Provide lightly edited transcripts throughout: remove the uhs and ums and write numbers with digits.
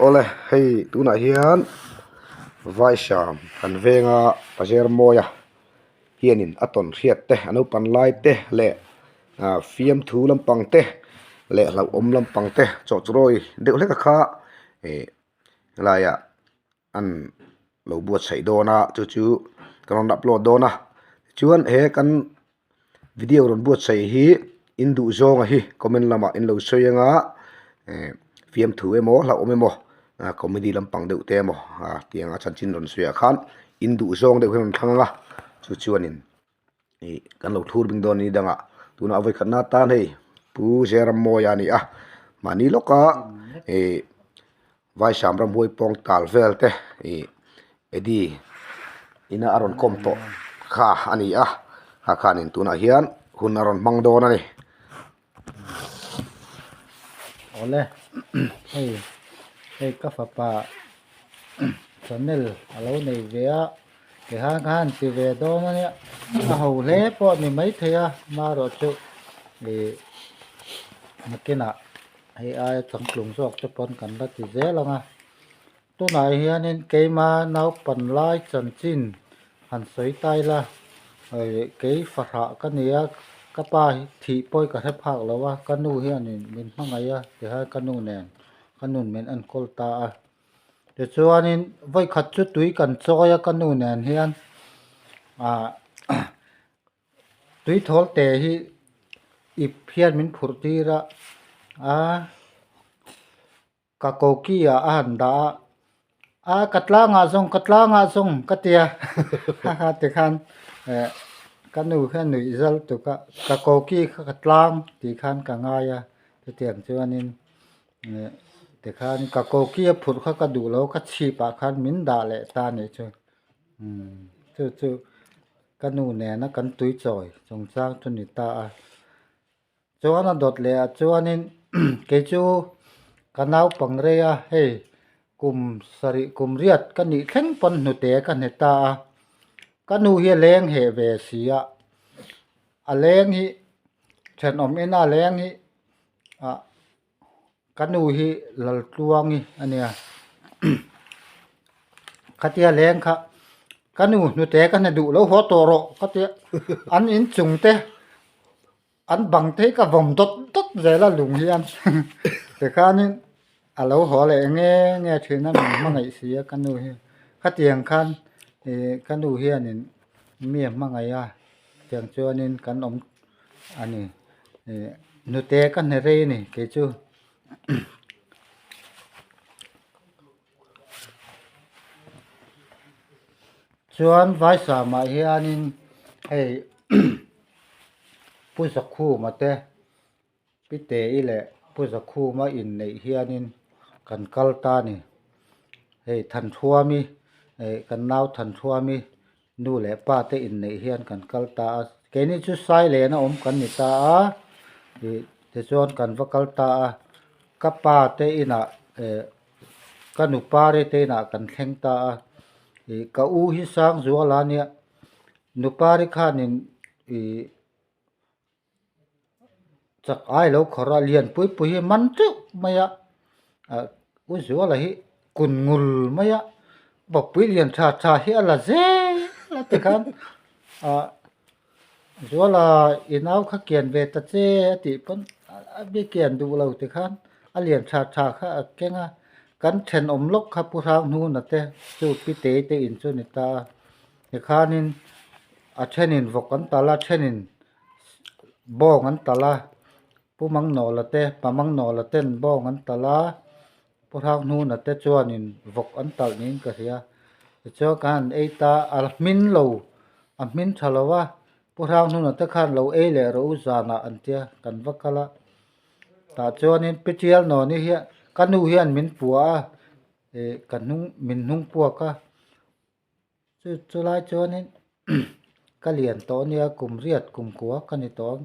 ole hei tuna hian vai sham kan venga pajer moya hianin aton hriat te anu pan lai te le fiam thu lampang te le hlau om lampang te cho chroi deuh hleka kha e laya an lo buat sai dona chu kan upload dona chuan he kan video ron buat sai hi indu zonga hi comment lama in lo soyanga fiam thu emo hlau om emo comedy lampang deuh te emo tianga chanchin ron suya khan indu zong deuh hen thanga chuanin kan lo thur bing don ni danga tuna avoi khatna tan hei pu jeram moya ni mani loka vai sham ram hoi pong tal vel te edi ina aron kom to kha ani ha khanin tuna hian hun aron mang don ani ole hey ka fa pa channel alo nei ve a ke han ti ve do ma ne a ho le po ni mai thea ma ro chu makina hay ai chang klung sok te pon kan la ti ze langa tu nai hianin ke ma nau pan lai chan chin han soi tai la ke fa tha ka nia ka pa thi poi ka thep phak lawa kanu hianin min mangai a te ha kanu nen kanun men an kol ta a te chuanin vai khat chu tui kan choya kanu nen hian tui thol te hi ip hian min phurti ra ka koki an da katla nga zong katia ha te khan kanu khan nui zal tu ka koki katlang ti khan ka nga ya te tiang chuanin te khan ka koki phur kha ka du lo ka chi pa khan min da le ta ne chu chu kanu ne na kan tui choi chong chang tu ni ta chuan a dot le chuanin ke chu kanau pangre hei kum sari kum riat kan ni thleng pon nu te kan heta kanu hi leng he ve sia a leng hi then om ena leng hi kanu hi lal tuangi ania khatia leng kha kanu nu te kan du lo ho to ro khatia an in chung te an bang te ka vom dot dot zela lung hian te khanin alo ho le nge thina ma ngai sia kanu hi khatiang khan kanu hianin mi ma ngai tiang chuanin kan om ani nu te kan ne re ni ke chu chuan vai sa ma hianin hei pu sa khu ma te pi te ile pu sa khu ma in nei hianin kan kal ta ni hei than thua mi kan nau than thua mi nu le pa te in nei hian kan kal ta ke ni chu sai le na om kan ni ta te chuan kan va kal ta ka pa te ina kanu pa re te na kan thleng ta ka u hi sang zuala nia nu pa ri khanin chak ai lo khora lian pui pui hi man chu maya u zuala hi kun ngul maya ba pui lian tha hi ala ze la te khan zuala inau kha kian ve ta che ti pon be kian du lo te khan a lian tha kha kenga kan then om lok kha pu rang nu na te chu pi te in chu ni ta e khanin a thenin vok an tala thenin bong an tala pu mang no la te pa mang no la ten bong an tala pu rang nu na te chuanin vok an tal nin ka ria cho kan eita al min lo a min thalawa pu rang nu na te khan lo e le ro zana an tia kan vakala ta chuanin pichial no ni hi kanu hian min puwa kanung min nung puwa ka chu lai chuanin ka lian to nia kum riat kum kuwa kani tong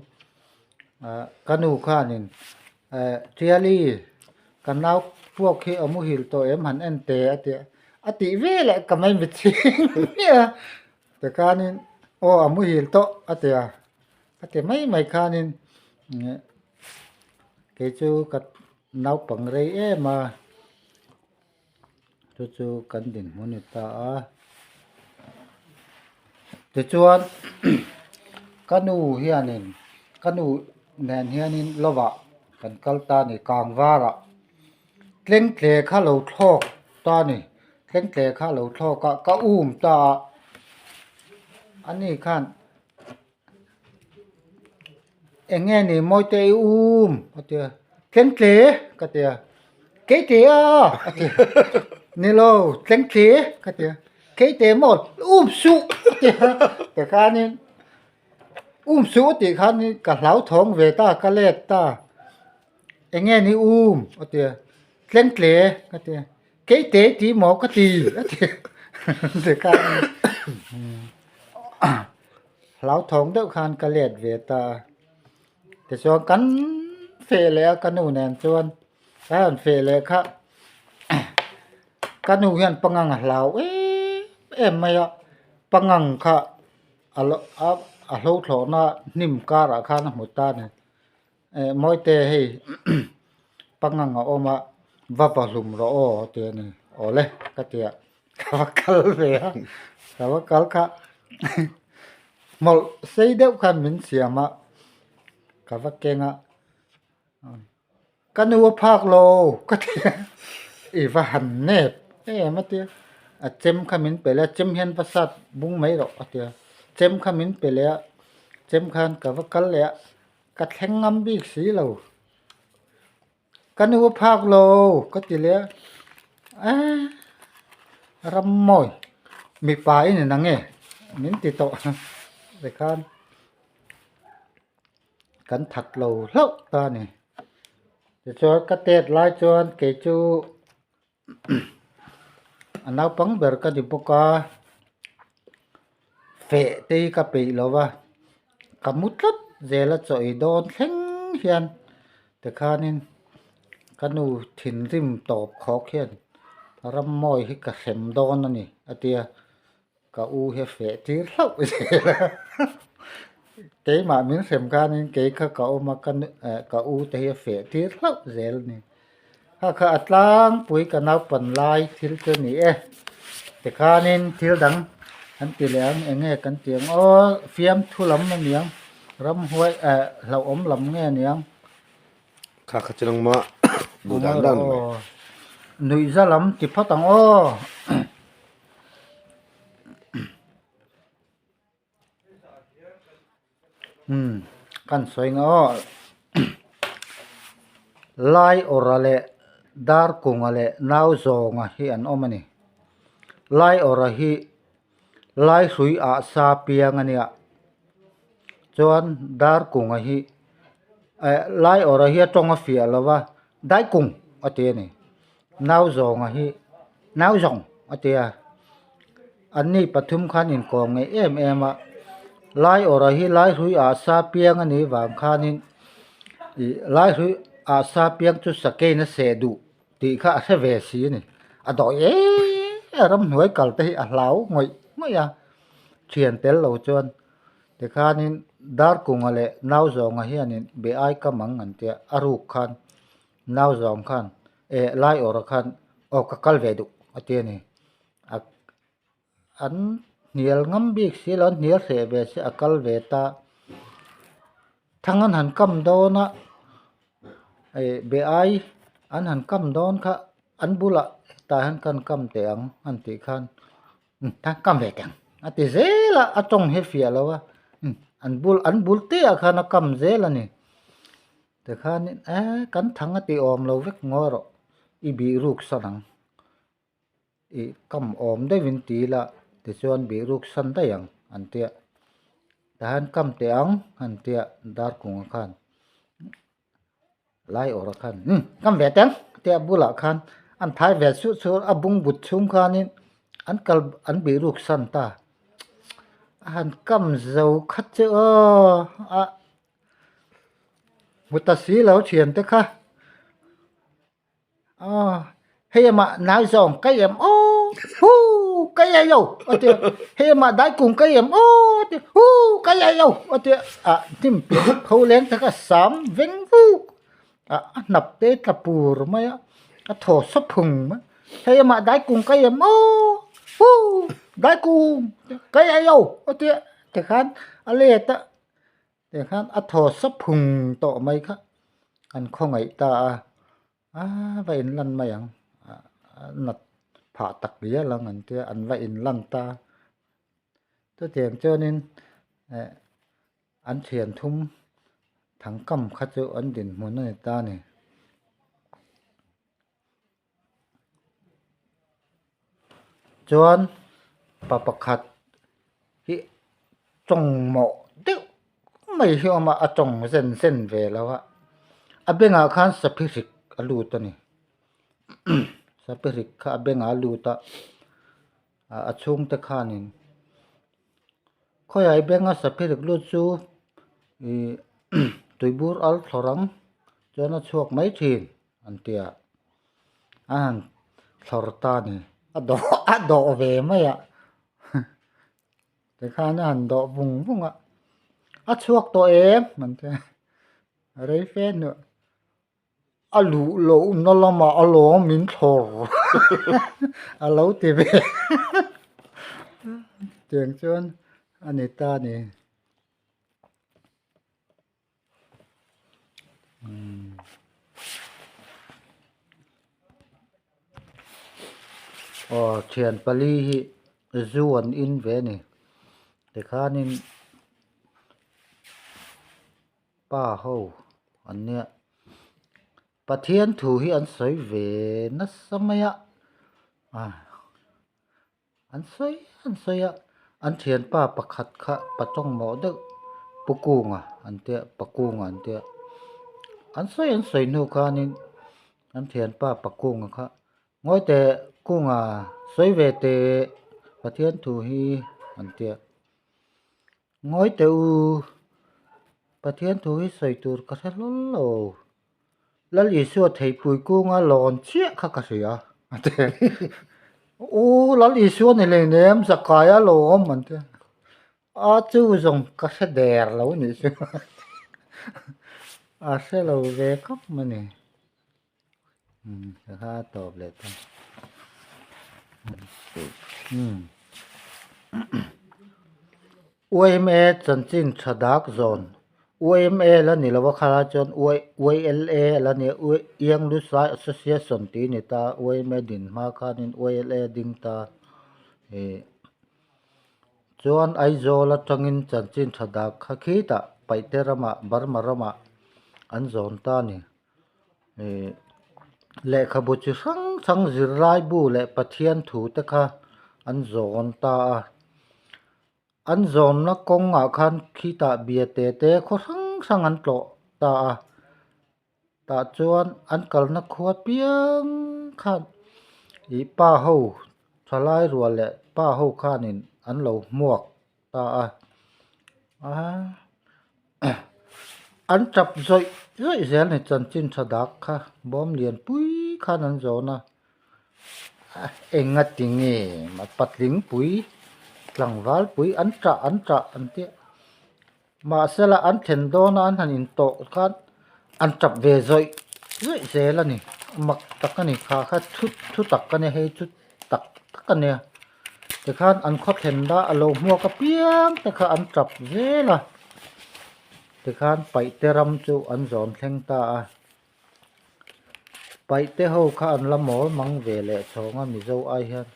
kanu khanin triali kanau puak khi amu hil to em han en te ati ve le kamai mi chi te kanin o amu hil to ate mai khanin cái chú cắt nấu bằng rây em mà chú cần đến muốn ta thì chuan kanu hianin kanu nen hianin lova kan kalta ni kang vara tleng tle kha lo thlok ta ni tleng tle kha lo thlok ka ta ani khan enge ni moite atia tleng tle ka tia ke tia atia ni lo tleng tle ka tia ke te một su tia te khan ni su ti khan ni ka hlau thong ve ta ka let ta enge ni atia tleng tle ka tia ke te ti mo ka ti atia te khan hlau thong deuh khan ka let ve taแต่ส่วนกันเฟแล้วกันหนูแนนส่วนถ้าเฟเลยครับกันหนูเห็นปังงังเหลาเอ็มไม่อะปังงังค่ะอะโลโถนะนิ่มการะค่ะนะหมดตาเนี่ยมอยเตให้ปังงังออกมาว่าปลุมรอเตียนี่โอเลยก็เตียก็กัลเวียแต่ว่ากัลค่ะหมดใส่เดียวกันเหมือนเสียมาก็ว่าเก่งอ่ะกันหัวภาคโลก็เตียอีว่าหันเนบมาเตียเจมขมิ้นไปแล้วเจมเห็นประสาทบุ้งไม่หรอกเตียเจมขมิ้นไปแล้วเจมขันก็ว่ากันแล้วก็แทงงำบีกสีเรากันหัวภาคโลก็ตีแล้วรำมอยมีปลายนี่นังเงมิ้นติโตไปขันกันถัดโลเล่าตานี่จะชวนกระเตดลายชวนเกจูอันนั้นปังเบอร์กันดิปกาเฟตีกับปีแล้ววะกับมุดลัดเจลจ่อยโดนแข็งเฮียนแต่ข้านี่กันนูถิ่นริมตอบขอเขียนรำมอยให้กับเข็มโดนนั่นนี่อาเตียกับอูเฮเฟตีเล่าเจลเก๋มามิ้นเข็มข้านี่เก๋ข้าก็เอามากันกับอูแต่เฮเฟตีเล่าเจลนี่ถ้าข้าอัดล้างปุ๋ยกันเอาปั่นลายทิลเจนี่แต่ข้านี่ทิลดังอันตีเหลืองเงี้ยกันเตียงเฟียมทุลำมันเนียงรำห้วยเราอมลำเงี้ยเนียงข้าขจรมาบูดานดันหนุ่ยจะลำจิบพัตังกันสวยงอลายอระเลดาร์กุงอะไรนาวโซงะฮีอันอมันนี่ลายอระฮีลายสุยอาซาเปียงอันเนี่ยจวนดาร์กุงะฮีลายอระฮีตรงอฟีอะไรวะได้กุงอันเดียนี่นาวโซงะฮีนาวจงอันเดียอันนี้ปฐุมขันอินกองไงอะลายอระฮีลายสุยอาซาเปียงอันนี้วางขันอินลายสุยอาซาเปียงจุดสเกนเสดูตีข้าเสเวสีนี่ดอยรำหน่วยกัลตีเหลาหงอยไม่อะเชียนเตลเราจวนแต่ข้านี่ดาร์กุงอะไรนาวจงเฮียนี่เบไอก็มังอันเตียอารุขันนาวจงขันไล่อรขันออกกัลเวดุอันเตียนี่อันเนียลงำบิกสิแล้วเนียลเสเวสีกัลเวตาทั้งอันหันกำโดนะเบไออันหันกำโดนค่ะอันบุละตาหันกันกำเตียงอันติขันทั้งกำเวตียงอันติเซละอันจงเฮฟีแล้ววะอันบุลเตียขันกำเซละนี่แต่ขันนี่กันทั้งอันติออมเราเวกงอรอีบีรุกสนังอีกำออมได้วินตีละแต่ส่วนบีรุกสันได้ยังอันเตียแต่หันกำเตียงอันเตียดาร์กุงขันไล่ออกขันกำเวตียงเตียบุละขันอันท้ายเวสุดอบุงบุตรชุมขันนี่อันบีรุกสันตาอันกำเจ้าขัดเจ้ามุตสีแล้วเฉียนเตะค่ะเฮียมานายจงไก่เอ็มฮูไก่เย่อเดียเฮียมาได้กุ้งไก่เอ็มเดียฮูไก่เย่อเดียทิมปีเขาเลี้ยงตะกะสามเวงฮู nập tế tập bù rồi mấy thổ sắp hùng thế mà đái cùng cái em đái cùng cái ai đâu thế khán lệ ta thế khán thổ sắp hùng tổ mấy khác anh không ấy ta vậy lần mày ăn nặt phá tắc bía là ngân thế anh vậy lần ta tôi tiền cho nên anh thiền thum thằng cầm khát cho anh đến muốn này ta này chuan papa khát hi trồng mộ tiêu mấy hiểu mà trồng zen vềแล้วbên ngã khan sapirik alu ta ni sapirik kha bên ngã alu ta chung ta khanin khoi ai bên ngã sapirik lu chu tui bur al thorang cho nó chuộc mấy thìn anh tia anh thor ta ni đổ về mấy thế khá nó hẳn đỏ vùng vùng chuộc tổ em mình thế đấy phết nữa lũ lỗ nó là mà lỗ mình thổ lỗ thì về tiền chân anh ấy ta này thiền Pali zuan in về này để khá nên ba hậu anh nè Bà thiên thủ hi anh soi về nó samaya anh soi anh thiền pa pakhat kha patong mo de pukunga ante pakunga ante anh soi nu kha ni anh thiền pa pakunga kha ngoi te kunga soi về te bà thiên thủ hi ante ngoi te u bà thiên thủ hi soi tur ka loแล้วอีสัวไทยปุยกูงาหลอนเชี่ยข้ากะเสียโอ้แล้วอีสัวในเลยเนี่ยมสกายหลอมมันเถอะจู่จงกะเสดร์แล้วนี่สิเสเราเวกับมันนี่จะข้าตอบเลยตั้งอวยเมจันจินชดักโซนOMA แล้วนี่เราว่าข้าราชการ OLA แล้วนี่เอียงรู้สาย association ตีนี่ตา OMA ดินมาข้านี่ OLA ดิ่งตาจวนไอโซละจังอินจันจินชดักข้าคิดไปเตระมาบาร์มาระมาอันโซนตานี่เละขบุจิสังจิรายบูเละปะเทียนถูตะค่ะอันโซนตาอันโซนนักกงคันขีตาเบียเตขสังอันโตตาจวนอันกัลนักขวดเปียงขันอีป้าเฮาทลายรัวแหละป้าเฮาข้านินอันเหลาหมวกตาอันจับซอยเสียในจันจินสดักค่ะบอมเลียนปุ้ยข้านันโซนะเอ็งงัดติงเงมาปัดลิงปุ้ยหลังวัลปุ้ยอันจะอันเตี้ยมาเสละอันเทนโดนอันหันอินโตกันอันจับเวซอยเสียละนี่มักตักกันนี่ข้าชุดตักกันนี่ให้ชุดตักกันเนี่ยแต่ข้าอันคดเทนด้าอโลมัวกระเปียงแต่ข้าอันจับเสียละแต่ข้าไปเตรำจูอันสอนแข่งตาไปเตะหูข้าอันละหมอมังเวเละสองมีเจ้าไอเฮียน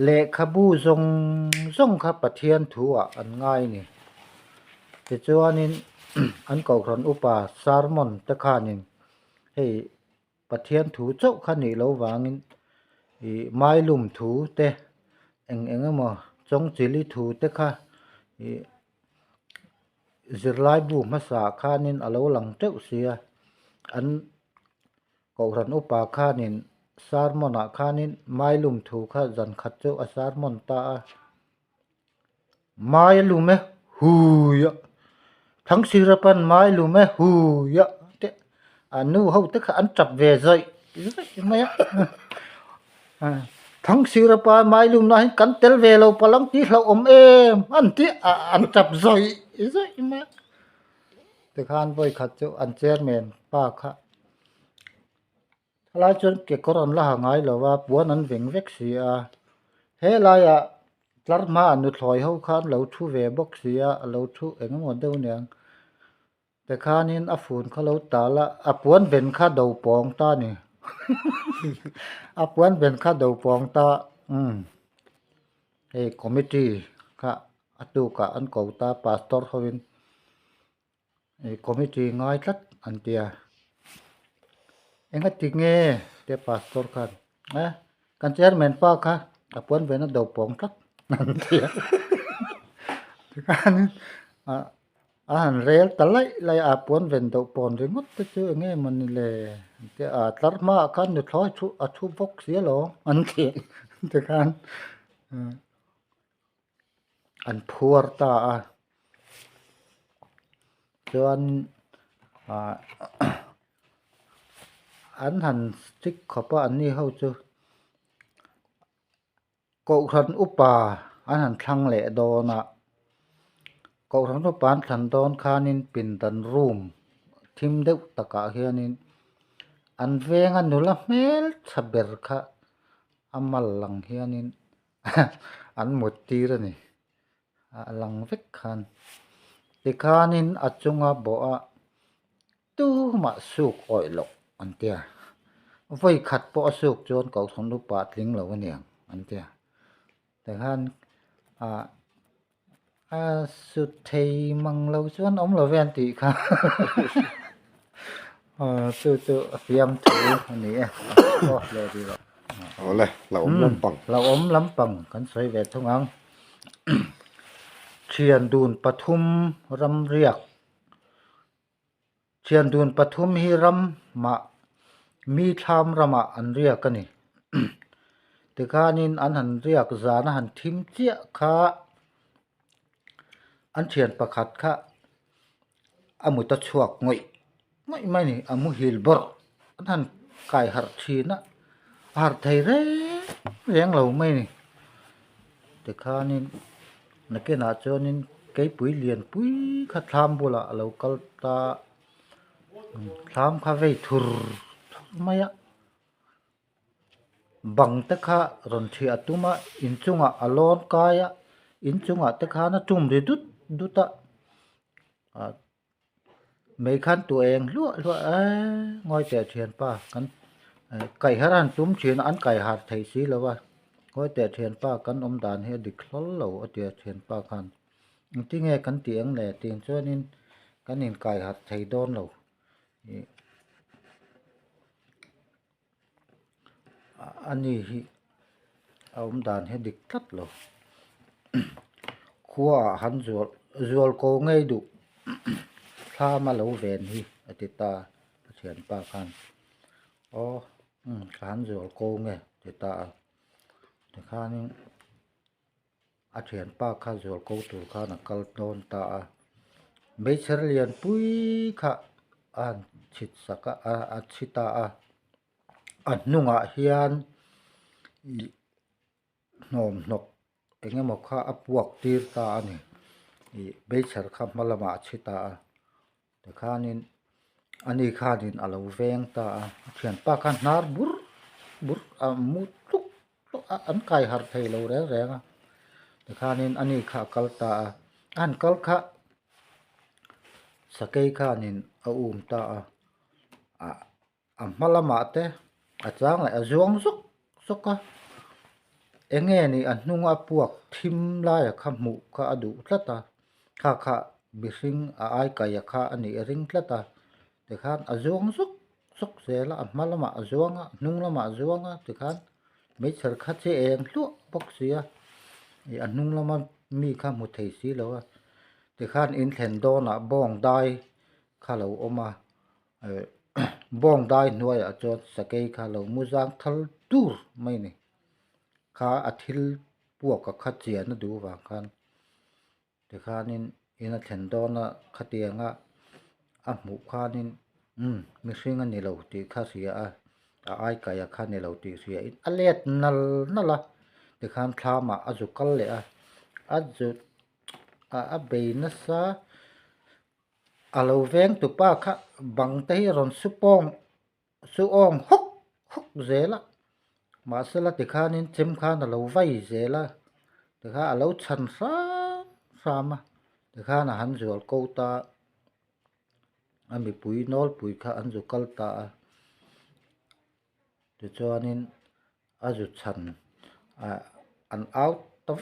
เละขบูทรงข้าปะเทียนถูอันง่ายนี่แต่จวนนี้อันเก่าครันอุปาสารมอนตะขานินให้ปะเทียนถูเจ้าขันนี่เราวางินไม้ลุ่มถูเตะเอ็งมาจงจิลิถูเตะค่ะจิรไลบูมาสาขานินเราหลังเจ้าเสียอันเก่าครันอุปาขานินสารมอนขานินไม้ลุ่มถูค่ะจันขัดเจ้าสารมอนตาไม้ลุ่มไหมหูยทั้งศิลปันไม้รู้ไหมหูยะเตอันนู้เขาตึกอันจับเวใจไหมทั้งศิลปันไม้รู้นะกันเตลเวเราพลังที่เราอมเอ็มอันที่อันจับใจไหม แต่คานบ่ขัดจุอันเจอแมนป้าค่ะลายจนเก็กรอนละหางายแล้วว่าปัวนั้นเวงเวกเสียเฮลายอะตลัดมาอนุถอยเฮาคานเราทูเวบกเสียเราทูเอ็งหมดเดียวเนี่ยแต่คานินอฟูนเขาเราตาละอปวนเป็นค่าดาวปองตานี่ อปวนเป็นค่าดาวปองตาเฮ้คอมมิตี้ค่ะอตุกะอันเก่าตาพาสตอร์เขาเป็นคอมมิตี้ง่ายจัดอันเดียเอ็งก็ติงเง่เดียพาสตอร์กันนะกันเจอแมนป้าค่ะอปวนเป็นดาวปองจัดอันเดียกันอันเรียลตะไลไลอาปวนเป็นดาวปองเรื่องก็จะเง่มันเลยเดียตัดมากันนึกถอยชูชูบกเสียหรออันเดียแต่กันอันพัวตาจนอันหันสติ๊กขอบอันนี้เขาจะกอขันอุปาอันหันทางแหล่ดอนะกอขันอุปาขันดอนคานินปินตันรูมทิมเด็กตะกะเฮียนินอันเวงอันนุละเมลสับเบรค่ะอามัลลังเฮียนินอันหมดตีระนี่ลังเวกขันติคานินอัจจุงอาบ่อตู้มาสุกอ่อยหลกอันเตียไว้ขัดปอสุกจนเก่าทนรูปาดลิงเหล่าเนี่ยอันเตียแต่ฮันสุดเทมังเราชวนอมเราแวนติค่ะตัวเตรียมถืออันนี้ก็เลยดีแล้วเอาเลยเราอมลำปังเราอมลำปังกันสวยเวททั้งอังเชียนดูนปทุมรำเรียกเชียนดูนปทุมฮิรำมามีทามรำอันเรียกกันนี่แต่ข้านินอันหันเรียกจานหันทิมเจียข้าอันเชียนประคัดข้าอามุตะชวกงอยไม่นี่อามุฮิลบอร์อันหันไก่หัดชีนะหัดไทยเรียงเราไม่นี่แต่ข้านินนักเก็ตนาจอนินไก่ปุ๋ยเลียนปุ๋ยข้าทำบุละเรากัลตาทำข้าไว้ทุรไม่อะบังตะข้ารอนเชียตุมาอินจุงะอลอนกายะอินจุงะตะข้านะจุ่มริดุตะไม่คันตัวเองลัวง่อยแต่เชียนป้ากันไก่ฮารันจุ่มเชียนอันไก่หาดไทยสีแล้วว่าง่อยแต่เชียนป้ากันอมดานเฮดิคลอลเหล่าเตียเชียนป้ากันที่ไงกันเตียงแหล่เตียงช่วยนินกันนินไก่หาดไทยโดนเหล่าอันนี้เอาอมดานเฮดิคลัดเหล่าขัวหันจวลโกงไงดุถ้ามาเหลาเวนฮีอติตาเชียนป้ากันขันจวลโกงไงติตาแต่ข้านี่อาเชียนป้าข้าจวลโกตัวข้านักกลโดนตาไม่เฉลียนปุ้ยข้าอันชิดสักอันชิตาอันนุ่งเฮียนหนอมนกเอ็งบอกข้าอปวกตีตานี่ไม่เฉลข้ามาละมาชิตาแต่ข้านินอันนี้ข้านินอาลูเวงตาเขียนป้ากันนาร์บุรมุตุกอันไก่หัดไทยเราแรงแต่ข้านินอันนี้ข้ากัลตาอันกัลข้าสเกยข้านินอุ้มตามาละมาเตอาจารย์เลยจวงสุกเอ็งนี่อันนุ่งพวกทิมลายขมุข้าดูละตาข้าบิสิงไอ้กายข้าอันนี้ริงละตาแต่ข้าจวงสุกเสียละมาละมาจวงนุ่งละมาจวงแต่ข้าไม่เชื่อข้าเจเองลัวบกเสียอันนุ่งละมามีข้ามุทัยสีแล้วแต่ข้าอินเทนโดนะบ้องได้ข้าเราออกมาบ้องได้หน่วยจนสเกยข้าเรามุจังทัลตูร์ไม่นี่ข้าอาทิลพวกกับข้าเจียนดูว่ากันแต่ข้านี่อินเทนโดนะข้าเตียงหมู่ข้านี่มีสิ่งอันนี้เราตีข้าเสียไอ้กายข้านี่เราตีเสียอันเล็ดนั่นละแต่ข้าทำอาจุกัลเลยจุเบนัส alo veng tu pa kha bang te hi ron su ong hok hok zela ma sala ti khanin chem khan alo vai zela ti kha alo chan sa ma ti kha na han zol ko ta ami pui nol pui kha an zu kal ta ti chuanin a zu chan an out ta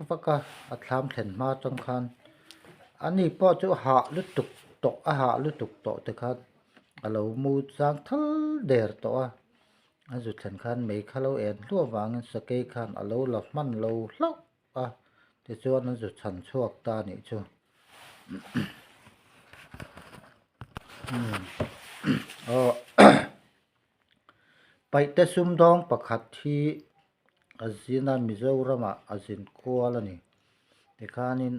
vaka a thlam thlen ma chang khan ani po chu ha lu tuk to a ha lu tuk to te khan alo mu chang thal der to a zu thlen khan mei khalo en lu wang sa ke khan alo la man lo hlo a ti chuan an zu chan chuak ta ni chu pai te sum dong pakhat thi azina mizorama azin kuala ni ti khanin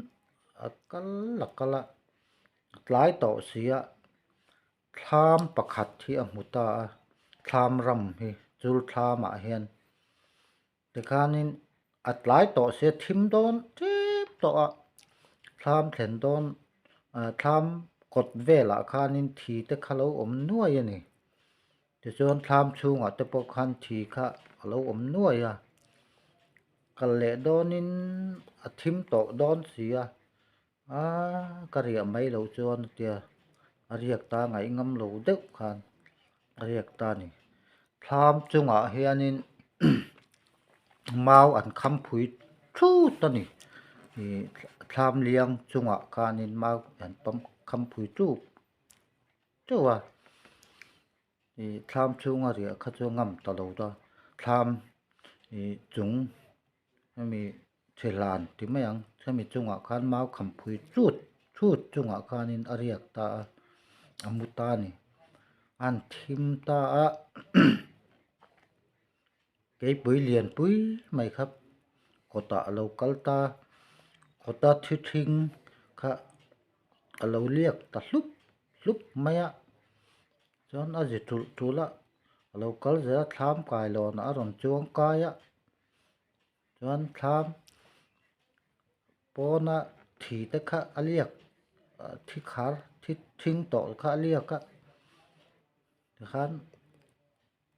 akal lakala tlai to sia thlam pakhat thi a muta thlam ram hi chul thlama hian ti khanin atlai to se thim don tip to a thlam thlen don thlam kot vela khanin thi te khalo om nuai ani ti chuan thlam chhunga te pawh khan thi kha alo om nuai a kal le donin a thim to don sia ka ria mai lo chuan tia a riak ta ngai ngam lo deuh khan a riak ta ni thlam chunga hianin mau an kham phui thu ta ni thlam liang chunga khanin mau an pam kham phui tu chuwa thlam chunga ria kha chu ngam ta lo da thlam chung mi thelan ti mayang chami chunga khan mau kham phui chut chunga khanin a riak ta amuta ni an thim ta cái bưởi liền bưởi mày khắp có ta lâu kal ta có ta thi thinh khá lâu liếc ta lúc mày á cho nó gì tu la lâu kal giờ tham cài lò nó rồi chuông cài á cho anh tham po na thì tất cả liếc thi khár thi thinh tổ khá liếc á khan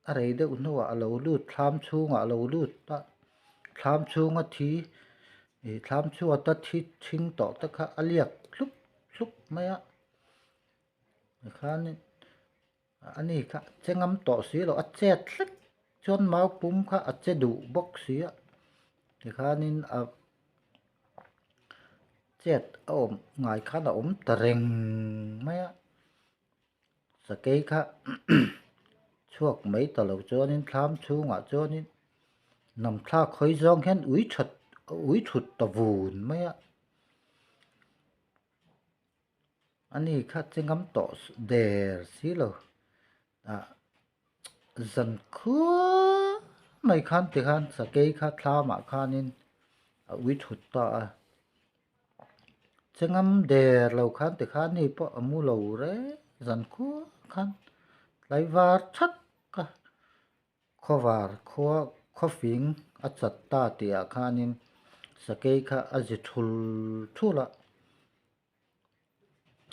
ở đây đâu nó lâu lút tham chuông lâu lút ta tham chuông thi tham chuông ta thi thinh tổ tất cả liếc lúc mày á khan anh ấy cả che ngắm tỏ xí là chết lắm chôn máu bún cả chết đủ bốc xí thì khá nên chết ôm ngài khá là ôm tering mấy á sa cây khá chuộc mấy tờ lầu cho nên tham chú ngã cho nên nằm tha khơi giông hen úi thụt tờ vùn mấy á anh ấy khá che ngắm tỏ đè xí là dần khứa mày khan thì khan sa cây khá tha mà khanin úi thụt ta chengam đè lâu khan thì khan ni po amu lâu re dần khứa khan lại var chắc cả kho var kho phing achat ta tia khanin sa cây kha azithul thula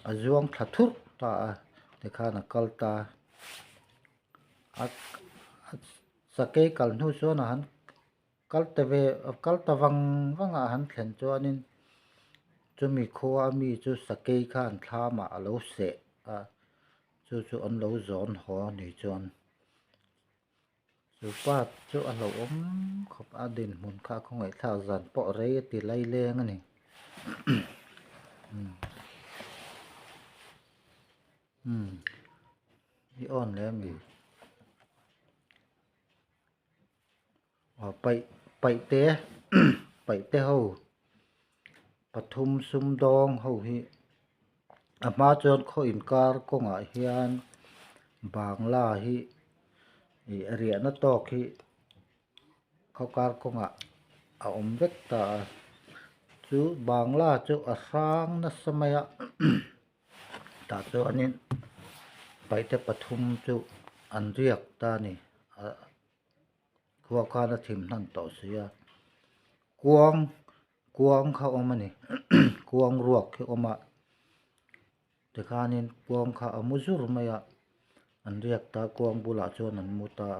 azuang thathur ta thì khan kal ta sa cây kal nu so na han kal ta wang a han thlen chuanin chumi kho ami chu sa cây khan thla ma alo se chu an lo zon ho ni chuan chu pa chu an lo om khop a din mun kha khong ai tha zan po re ti lai leng ani i on le mi pai te pai te ho pathum sum dong ho hi ama chon kho inkar ko nga hian bangla hi ria na tok hi khokar ko nga a om vek ta chu bangla chu a sang na samaya ta chu anin pai te pathum chu an riak ta ni khuwa kha na thim nan to sia kuang kha omani kuang ruak khi oma แต่ข้านี่กวงข้ามุจุรไม่อะอันเรียกตากวงบุลาจวนอันมุตา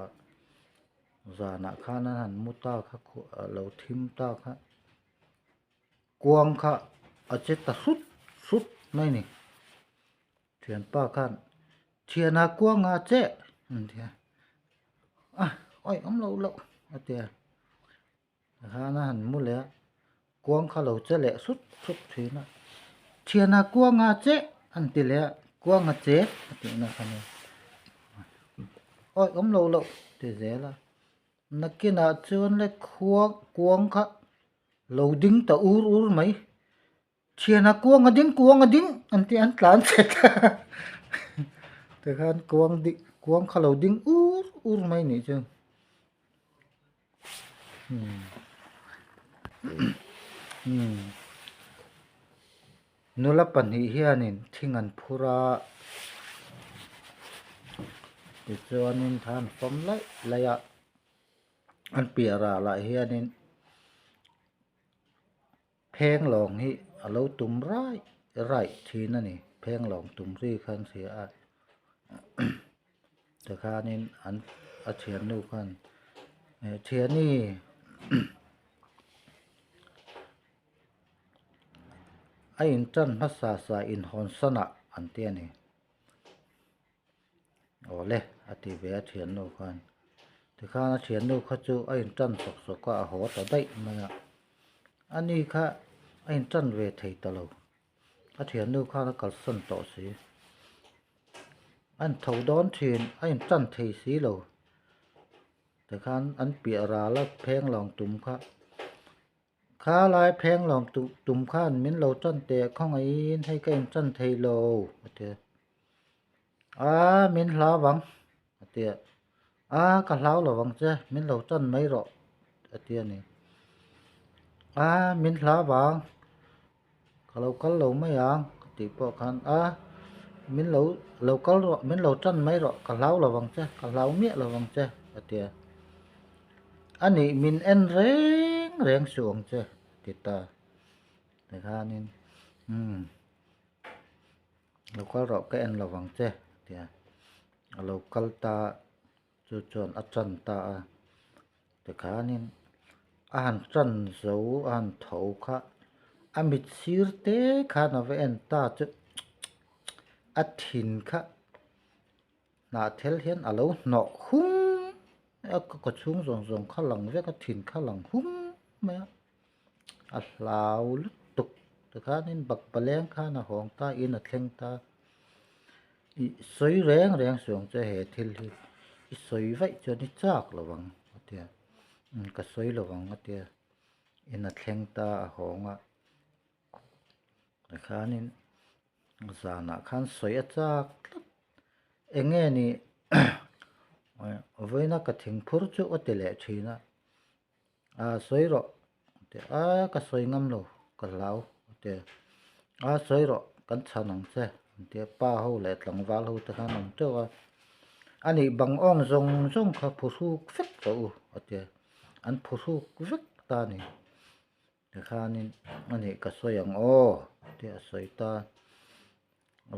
จานะข้านั้นอันมุตาข้าเราทิมตาข้ากวงข้าอาจจะตัดสุดไม่นี่เทียนป้าข้านเทียนากวงอาเจอันเทียอ่ะอ้อยเราอันเทียข้านั้นมุเลยกวงข้าเราเจเละสุดทีนะเทียนากวงอาเจอันติเลยกวงอาเจอันตินะคันนี้อ้อยเราเดี๋ยวเสียละนักกินอาจวนเล็กกวงข้าเราดิ้งตะอูรไหมเชียนะกวงอะดิ้งอันที่อันหลานเสร็จแต่คันกวงกวงเขาเราดิ้งอูรไหมนี่จังนุลปันหิเฮียนินทิ้งอันพุระติดจวนนินทานฟอมไลอะอันเปียระละเฮียนินเพลงหลงฮิเราตุ่มไรทีนั่นนี่เพลงหลงตุ่มรีคันเสียอ่ะแต่ข้านี่อันเทียนนู่กันเทียนนี่ ไอ้อินจันภาษาสายอินฮอนสนะอันเตียนี่โอ้เล่อติเวเทียนนู่กันแต่ข้าเทียนนู่เขาจูไอ้อินจันสกก็หัวต่อได้มาอันนี้ค่ะไอ้อินจันเวทีตลอดถ้าเทียนนู่ข้าก็สั่นต่อสีอันเท่าดอนเทียนไอ้อินจันทีสีโลแต่ข้าอันเปียราแล้วเพลงลองตุ่มค่ะข้าลายแพงหลอมตุ่มข้านมิ้นเราจันเตะข้องไอ้ให้แกงจันเทโลเตะมิ้นลาวังเตะกะลาวระวังเจ้มิ้นเราจันไม่หรอกเตะนี่มิ้นลาวังกะเราไม่ยังติปอกันมิ้นเราก็มิ้นเราจันไม่หรอกกะลาวระวังเจ้กะลาวเมียระวังเจ้เตะอันนี้มิ้นเอ็นแรงสวงเจ้ติดตาแต่ข้านี่เราก็เราก็เอ็นระวังเจ้เดี๋ยวเราคัลตาจุดจนอัจันตาแต่ข้านี่จันเสาเถาข้ามิดซีร์เตข้านาเวเอ็นตาจุถินข้านาเทลเห็นเราหนอกหุ้งก็ชุ่งส่งข้าหลังเวก็ถินข้าหลังหุ้งไหมลาวลุตุกแต่ข้านี่บักปะแรงข้าน่ะหองตาอินน่ะเทงตาสวยแรงสวงจะเหตุที่สวยไว้จนนี่จากระวังเดียก็สวยระวังเดียอินน่ะเทงตาหองแต่ข้านี่สานะข้าสวยจากเองนี่ไว้นักกระถิ่งพูดจุดเตล่ชีนะสวยหรอเดี๋ยวก็สวยงามโลก็เล่าเดี๋ยวสวยหรอกันชานังเจ้เดี๋ยวป้าเขาเล็ดหลังวาลเขาแต่ข้านังเจ้าอันนี้บางอ่องทรงเขาผู้สูงฟิกตัวเดี๋ยวอันผู้สูงฟิกตานี่เดี๋ยวข้านี่อันนี้ก็สวยอย่างเดี๋ยวสวยตา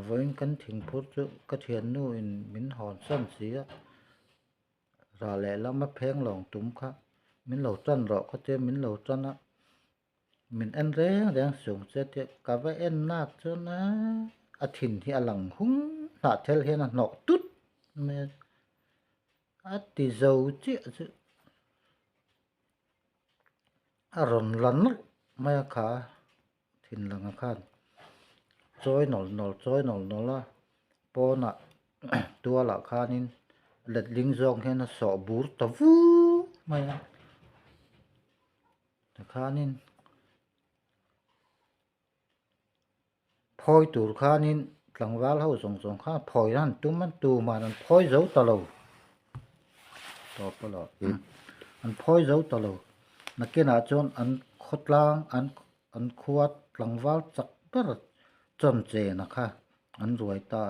ไว้กันถิ่งพูดจุก็เทียนนู่นมินหอนสั้นเสียรอแหล่แล้วมาแพงหลงตุ้มค่ะมินเหล่าจันหรอกก็เจอมินเหล่าจันนะมินเอ็นแรงสูงเสียเดียกับว่าเอ็นนักจนนะถิ่นที่อลังหุ้งหน้าเทลเห็นหนอกตุ๊ดเมื่อติเจ้าเจ้าร้อนลันไม่ขาถิ่นหลังข้านจอยหนอจอยหนอละปอน่ะตัวละข้านินเล็ดลิงจงเห็นสอบบูร์ตะวูไม่แต่ข้านินพอยตูข้านินหลังวาลเขาส่งข้าพอยนั่นตุ้มมันตูมานั่นพอยเจ้าตะลูตอบตลอดอันพอยเจ้าตะลูนักเก็ตอาจนอันขดลางอันขวดหลังวาลจักเปิดจนเจนะคะอันรวยตา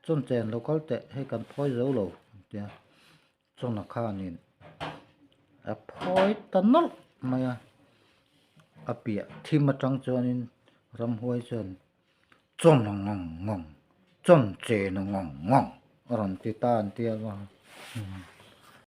จนเจนเราก็เตะให้กันพอยเจ้าโลเดี๋ยวจนนักข้านินพอยตันนัลมาเปียที่มาจังจนินรำหวยจน chon ngong ngong chon che no ngong ngong ron ti tan tia wa